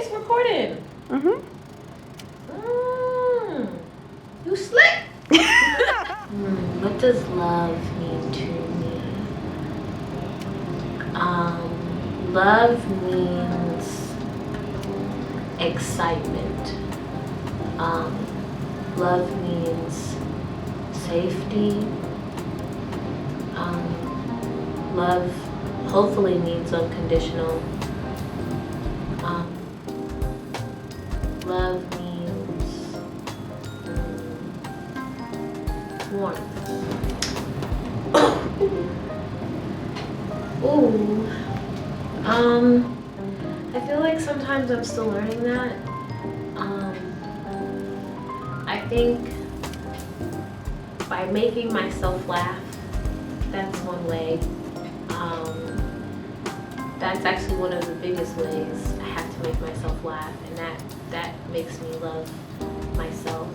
it's recording. Mm-hmm. You slick. What does love mean to me? Love means excitement. Love means safety. Love hopefully means unconditional. Love means warmth. Ooh. I feel like sometimes I'm still learning that. I think by making myself laugh, that's one way. That's actually one of the biggest ways. I have to make myself laugh, and that makes me love myself.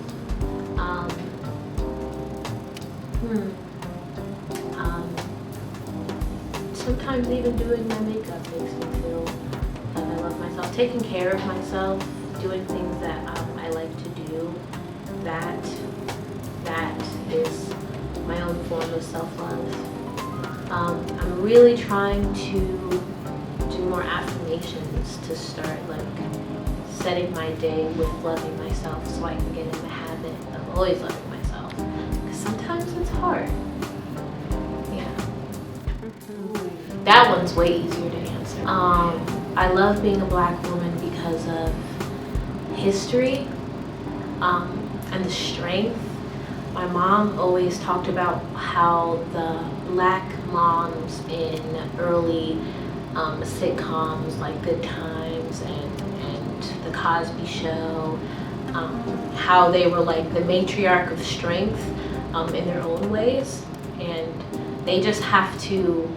Sometimes even doing my makeup makes me feel like I love myself. Taking care of myself, doing things that I like to do, that is my own form of self-love. I'm really trying to do more affirmations to start like setting my day with loving myself so I can get in the habit of always loving myself. Because sometimes it's hard. Yeah. That one's way easier to answer. I love being a Black woman because of history and the strength. My mom always talked about how the Black moms in early sitcoms like Good Times and The Cosby Show, how they were like the matriarch of strength in their own ways, and they just have to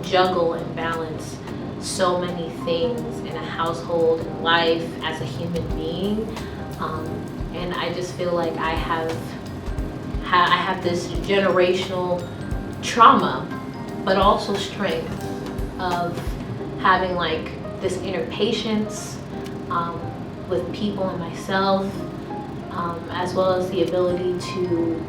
juggle and balance so many things in a household and life as a human being, and I just feel like I have this generational trauma, but also strength of having like this inner patience with people and myself, as well as the ability to,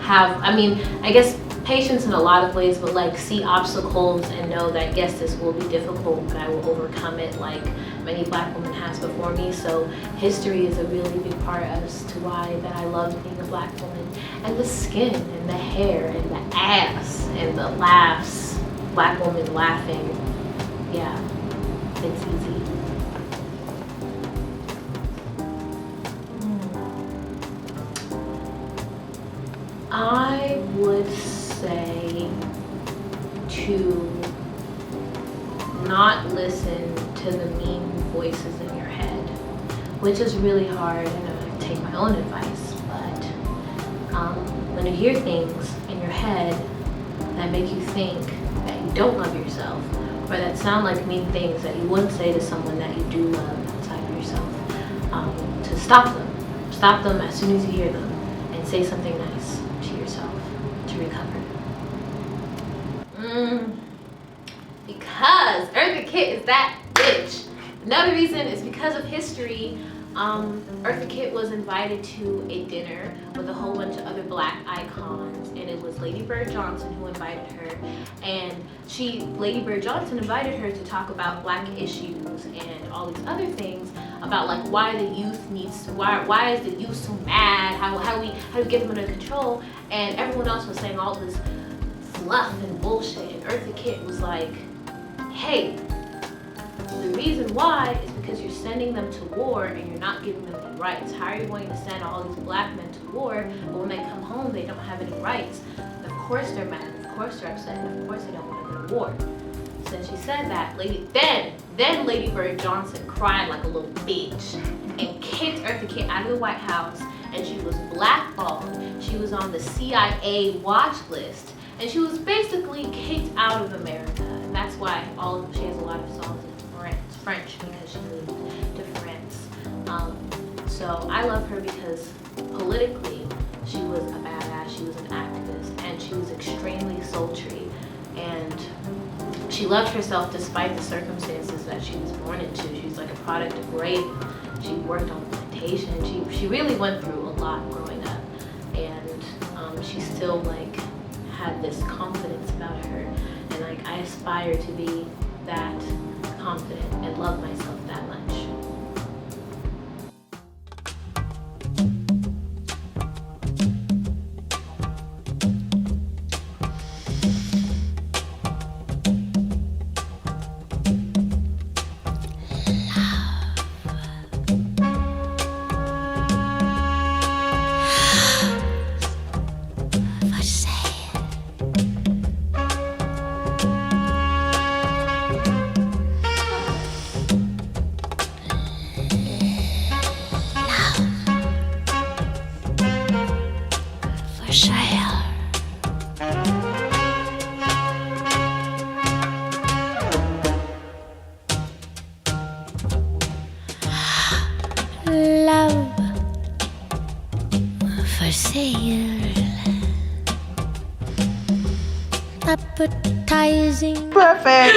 have, I guess patience in a lot of ways, but like see obstacles and know that yes, this will be difficult, but I will overcome it like many Black women has before me. So history is a really big part as to why that I love being a Black woman. And the skin and the hair and the ass and the laughs, Black woman laughing, yeah, it's easy. I would say to not listen to the mean voices in your head, which is really hard, and I take my own advice, but when you hear things in your head that make you think that you don't love yourself, or that sound like mean things that you wouldn't say to someone that you do love outside of yourself, to stop them as soon as you hear them, and say something nice to yourself to recover. Because Eartha Kitt is that bitch. Another reason is because of history. Eartha Kitt was invited to a dinner with a whole bunch of other Black icons, and it was Lady Bird Johnson who invited her. And Lady Bird Johnson invited her to talk about Black issues and all these other things about like why the youth why is the youth so mad? How do we get them under control? And everyone else was saying all this fluff and bullshit. And Eartha Kitt was like, hey, the reason why is because you're sending them to war and you're not giving them any rights. How are you going to send all these Black men to war, but when they come home they don't have any rights? Of course they're mad, of course they're upset, and of course they don't want to go to war. So she said that, then Lady Bird Johnson cried like a little bitch and kicked Eartha Kitt out of the White House, and she was blackballed. She was on the CIA watch list, and she was basically kicked out of America. And that's why she has a lot of songs in French, because she moved to France. So I love her because politically she was a badass, she was an activist, and she was extremely sultry, and she she loved herself despite the circumstances that she was born into. She was like a product of rape. She worked on a plantation. She really went through a lot growing up, and she still like had this confidence about her, and like I aspire to be that confident and love myself that much. Appetizing. Perfect.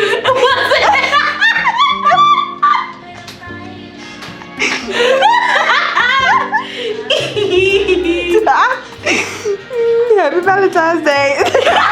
Happy Valentine's Day.